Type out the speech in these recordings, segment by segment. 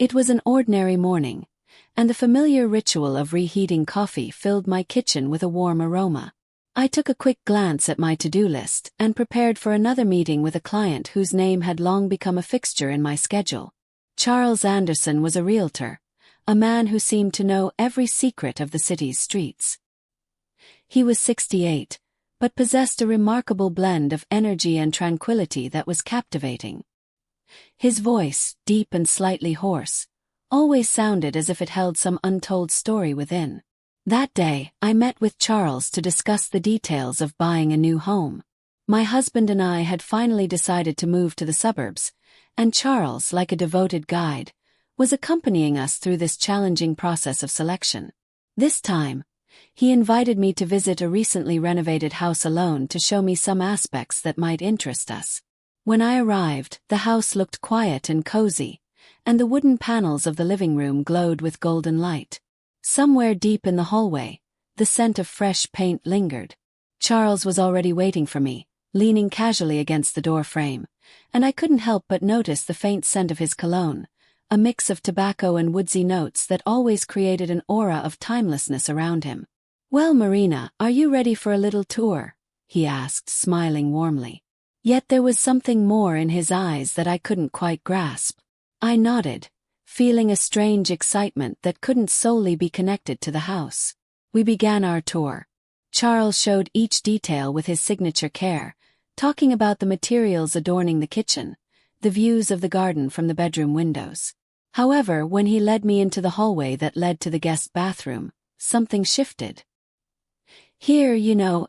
It was an ordinary morning, and the familiar ritual of reheating coffee filled my kitchen with a warm aroma. I took a quick glance at my to-do list and prepared for another meeting with a client whose name had long become a fixture in my schedule. Charles Anderson was a realtor, a man who seemed to know every secret of the city's streets. He was 68, but possessed a remarkable blend of energy and tranquility that was captivating. His voice, deep and slightly hoarse, always sounded as if it held some untold story within. That day, I met with Charles to discuss the details of buying a new home. My husband and I had finally decided to move to the suburbs, and Charles, like a devoted guide, was accompanying us through this challenging process of selection. This time, he invited me to visit a recently renovated house alone to show me some aspects that might interest us. When I arrived, the house looked quiet and cozy, and the wooden panels of the living room glowed with golden light. Somewhere deep in the hallway, the scent of fresh paint lingered. Charles was already waiting for me, leaning casually against the door frame, and I couldn't help but notice the faint scent of his cologne, a mix of tobacco and woodsy notes that always created an aura of timelessness around him. "Well, Marina, are you ready for a little tour?" he asked, smiling warmly. Yet there was something more in his eyes that I couldn't quite grasp. I nodded, feeling a strange excitement that couldn't solely be connected to the house. We began our tour. Charles showed each detail with his signature care, talking about the materials adorning the kitchen, the views of the garden from the bedroom windows. However, when he led me into the hallway that led to the guest bathroom, something shifted. "Here,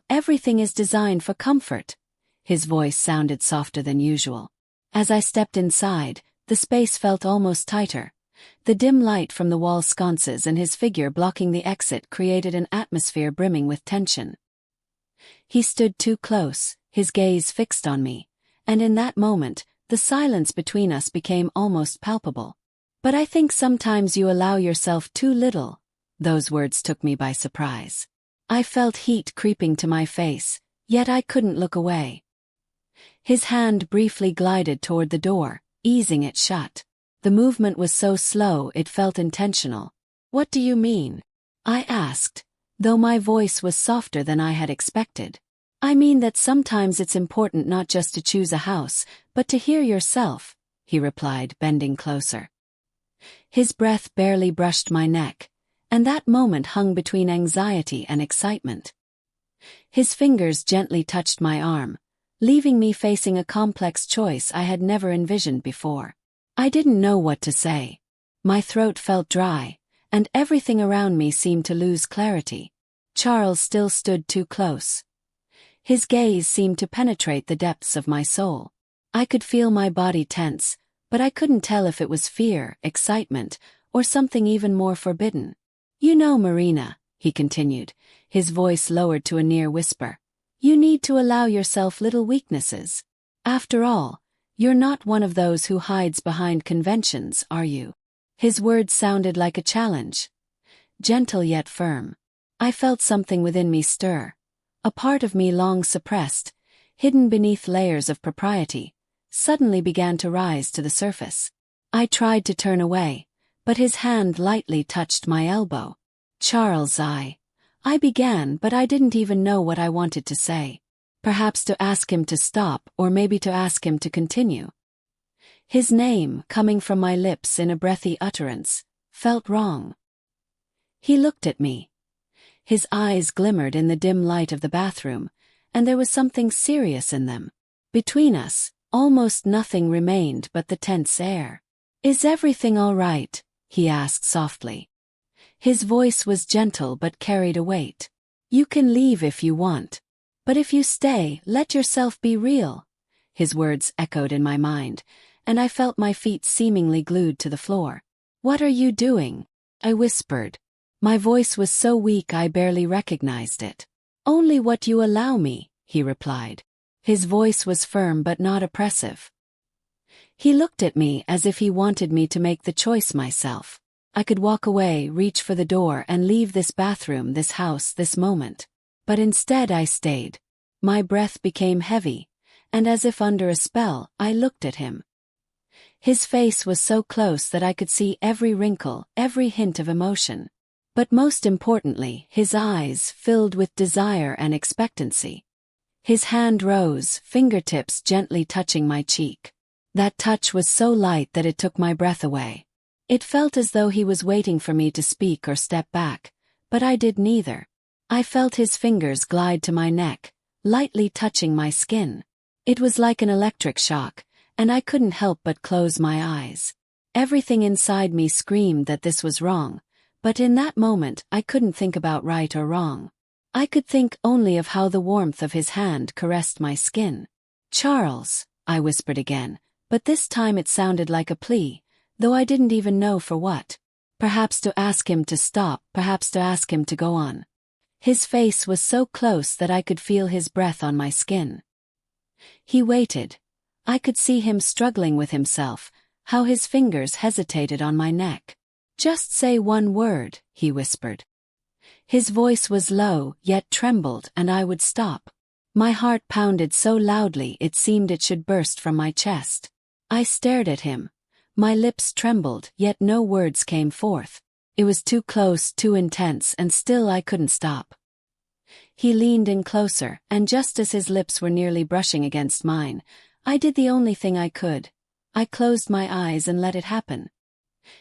everything is designed for comfort." His voice sounded softer than usual. As I stepped inside, the space felt almost tighter. The dim light from the wall sconces and his figure blocking the exit created an atmosphere brimming with tension. He stood too close, his gaze fixed on me, and in that moment, the silence between us became almost palpable. "But I think sometimes you allow yourself too little." Those words took me by surprise. I felt heat creeping to my face, yet I couldn't look away. His hand briefly glided toward the door, easing it shut. The movement was so slow it felt intentional. "What do you mean?" I asked, though my voice was softer than I had expected. "I mean that sometimes it's important not just to choose a house, but to hear yourself," he replied, bending closer. His breath barely brushed my neck, and that moment hung between anxiety and excitement. His fingers gently touched my arm, leaving me facing a complex choice I had never envisioned before. I didn't know what to say. My throat felt dry, and everything around me seemed to lose clarity. Charles still stood too close. His gaze seemed to penetrate the depths of my soul. I could feel my body tense, but I couldn't tell if it was fear, excitement, or something even more forbidden. "Marina," he continued, his voice lowered to a near whisper, "you need to allow yourself little weaknesses. After all, you're not one of those who hides behind conventions, are you?" His words sounded like a challenge, gentle yet firm. I felt something within me stir. A part of me long suppressed, hidden beneath layers of propriety, suddenly began to rise to the surface. I tried to turn away, but his hand lightly touched my elbow. "Charles, I began, but I didn't even know what I wanted to say. Perhaps to ask him to stop, or maybe to ask him to continue. His name, coming from my lips in a breathy utterance, felt wrong. He looked at me. His eyes glimmered in the dim light of the bathroom, and there was something serious in them. Between us, almost nothing remained but the tense air. "Is everything all right?" he asked softly. His voice was gentle but carried a weight. "You can leave if you want. But if you stay, let yourself be real." His words echoed in my mind, and I felt my feet seemingly glued to the floor. "What are you doing?" I whispered. My voice was so weak I barely recognized it. "Only what you allow me," he replied. His voice was firm but not oppressive. He looked at me as if he wanted me to make the choice myself. I could walk away, reach for the door, and leave this bathroom, this house, this moment. But instead I stayed. My breath became heavy, and as if under a spell, I looked at him. His face was so close that I could see every wrinkle, every hint of emotion. But most importantly, his eyes filled with desire and expectancy. His hand rose, fingertips gently touching my cheek. That touch was so light that it took my breath away. It felt as though he was waiting for me to speak or step back, but I did neither. I felt his fingers glide to my neck, lightly touching my skin. It was like an electric shock, and I couldn't help but close my eyes. Everything inside me screamed that this was wrong, but in that moment I couldn't think about right or wrong. I could think only of how the warmth of his hand caressed my skin. "Charles," I whispered again, but this time it sounded like a plea, though I didn't even know for what. Perhaps to ask him to stop, perhaps to ask him to go on. His face was so close that I could feel his breath on my skin. He waited. I could see him struggling with himself, how his fingers hesitated on my neck. "Just say one word," he whispered. His voice was low, yet trembled, and I would stop. My heart pounded so loudly it seemed it should burst from my chest. I stared at him. My lips trembled, yet no words came forth. It was too close, too intense, and still I couldn't stop. He leaned in closer, and just as his lips were nearly brushing against mine, I did the only thing I could. I closed my eyes and let it happen.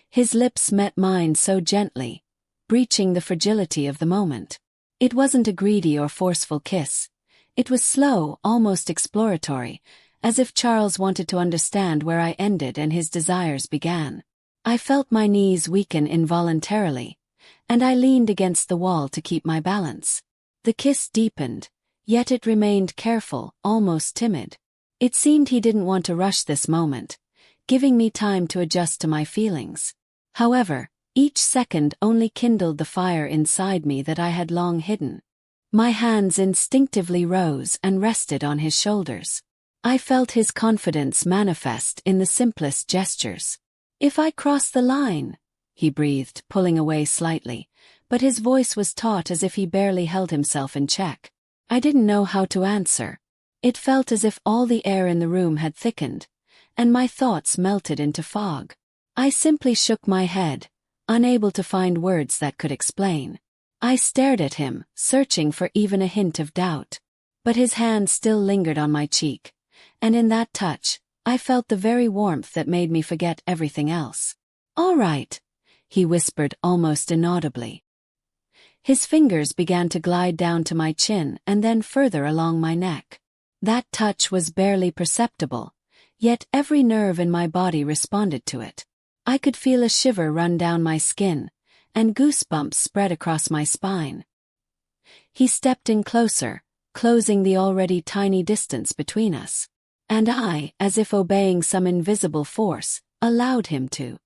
His lips met mine so gently, breaching the fragility of the moment. It wasn't a greedy or forceful kiss. It was slow, almost exploratory, as if Charles wanted to understand where I ended and his desires began. I felt my knees weaken involuntarily, and I leaned against the wall to keep my balance. The kiss deepened, yet it remained careful, almost timid. It seemed he didn't want to rush this moment, giving me time to adjust to my feelings. However, each second only kindled the fire inside me that I had long hidden. My hands instinctively rose and rested on his shoulders. I felt his confidence manifest in the simplest gestures. "If I cross the line," he breathed, pulling away slightly, but his voice was taut as if he barely held himself in check. I didn't know how to answer. It felt as if all the air in the room had thickened, and my thoughts melted into fog. I simply shook my head, unable to find words that could explain. I stared at him, searching for even a hint of doubt. But his hand still lingered on my cheek, and in that touch, I felt the very warmth that made me forget everything else. "All right," he whispered almost inaudibly. His fingers began to glide down to my chin and then further along my neck. That touch was barely perceptible, yet every nerve in my body responded to it. I could feel a shiver run down my skin, and goosebumps spread across my spine. He stepped in closer, closing the already tiny distance between us. And I, as if obeying some invisible force, allowed him to.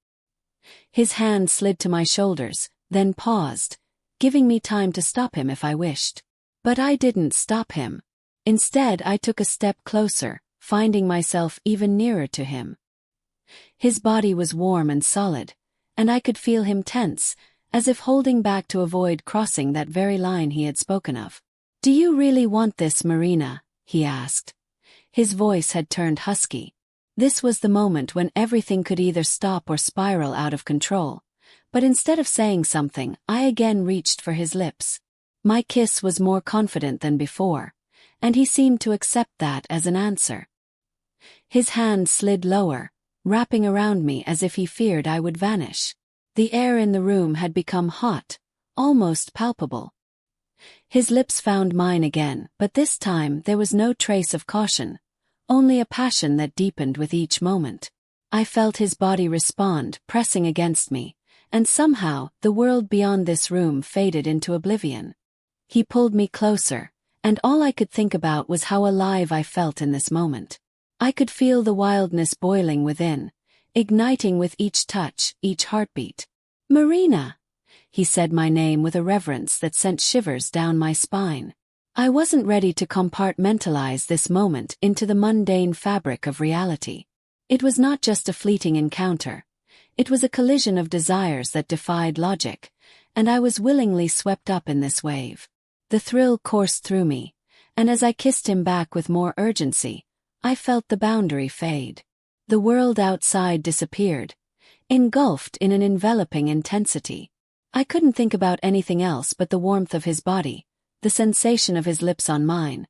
His hand slid to my shoulders, then paused, giving me time to stop him if I wished. But I didn't stop him. Instead, I took a step closer, finding myself even nearer to him. His body was warm and solid, and I could feel him tense, as if holding back to avoid crossing that very line he had spoken of. "Do you really want this, Marina?" he asked. His voice had turned husky. This was the moment when everything could either stop or spiral out of control. But instead of saying something, I again reached for his lips. My kiss was more confident than before, and he seemed to accept that as an answer. His hand slid lower, wrapping around me as if he feared I would vanish. The air in the room had become hot, almost palpable. His lips found mine again, but this time there was no trace of caution, only a passion that deepened with each moment. I felt his body respond, pressing against me, and somehow the world beyond this room faded into oblivion. He pulled me closer, and all I could think about was how alive I felt in this moment. I could feel the wildness boiling within, igniting with each touch, each heartbeat. "Marina!" He said my name with a reverence that sent shivers down my spine. I wasn't ready to compartmentalize this moment into the mundane fabric of reality. It was not just a fleeting encounter. It was a collision of desires that defied logic, and I was willingly swept up in this wave. The thrill coursed through me, and as I kissed him back with more urgency, I felt the boundary fade. The world outside disappeared, engulfed in an enveloping intensity. I couldn't think about anything else but the warmth of his body, the sensation of his lips on mine,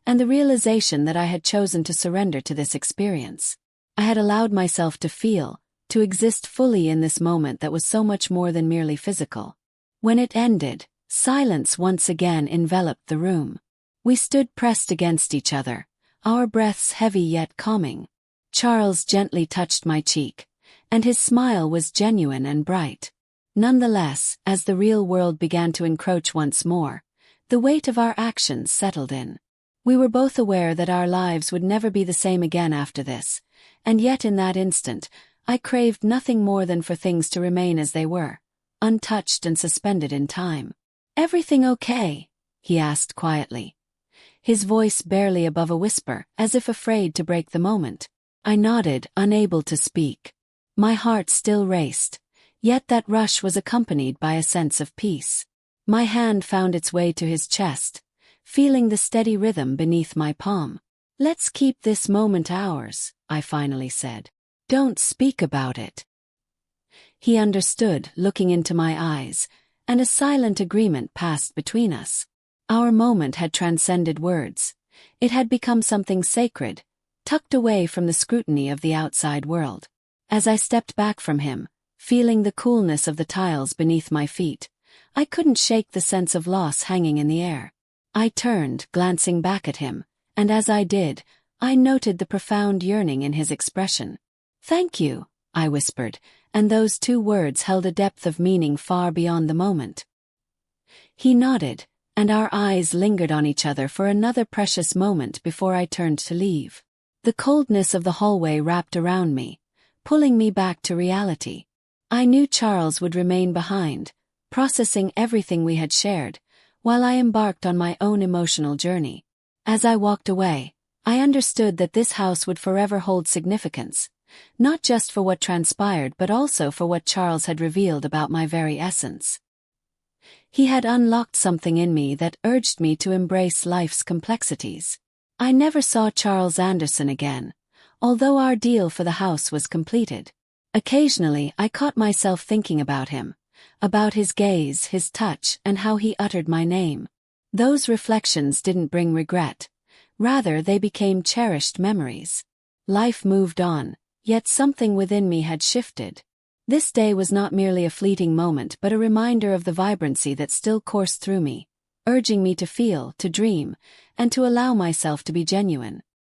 and the realization that I had chosen to surrender to this experience. I had allowed myself to feel, to exist fully in this moment that was so much more than merely physical. When it ended, silence once again enveloped the room. We stood pressed against each other, our breaths heavy yet calming. Charles gently touched my cheek, and his smile was genuine and bright. Nonetheless, as the real world began to encroach once more, the weight of our actions settled in. We were both aware that our lives would never be the same again after this, and yet in that instant, I craved nothing more than for things to remain as they were, untouched and suspended in time. "Everything okay?" he asked quietly, his voice barely above a whisper, as if afraid to break the moment. I nodded, unable to speak. My heart still raced, yet that rush was accompanied by a sense of peace. My hand found its way to his chest, feeling the steady rhythm beneath my palm. "Let's keep this moment ours," I finally said. "Don't speak about it." He understood, looking into my eyes, and a silent agreement passed between us. Our moment had transcended words. It had become something sacred, tucked away from the scrutiny of the outside world. As I stepped back from him, feeling the coolness of the tiles beneath my feet, I couldn't shake the sense of loss hanging in the air. I turned, glancing back at him, and as I did, I noted the profound yearning in his expression. "Thank you," I whispered, and those two words held a depth of meaning far beyond the moment. He nodded, and our eyes lingered on each other for another precious moment before I turned to leave. The coldness of the hallway wrapped around me, pulling me back to reality. I knew Charles would remain behind, processing everything we had shared, while I embarked on my own emotional journey. As I walked away, I understood that this house would forever hold significance, not just for what transpired but also for what Charles had revealed about my very essence. He had unlocked something in me that urged me to embrace life's complexities. I never saw Charles Anderson again, although our deal for the house was completed. Occasionally I caught myself thinking about him, about his gaze, his touch, and how he uttered my name. Those reflections didn't bring regret. Rather, they became cherished memories. Life moved on, yet something within me had shifted. This day was not merely a fleeting moment but a reminder of the vibrancy that still coursed through me, urging me to feel, to dream, and to allow myself to be genuine.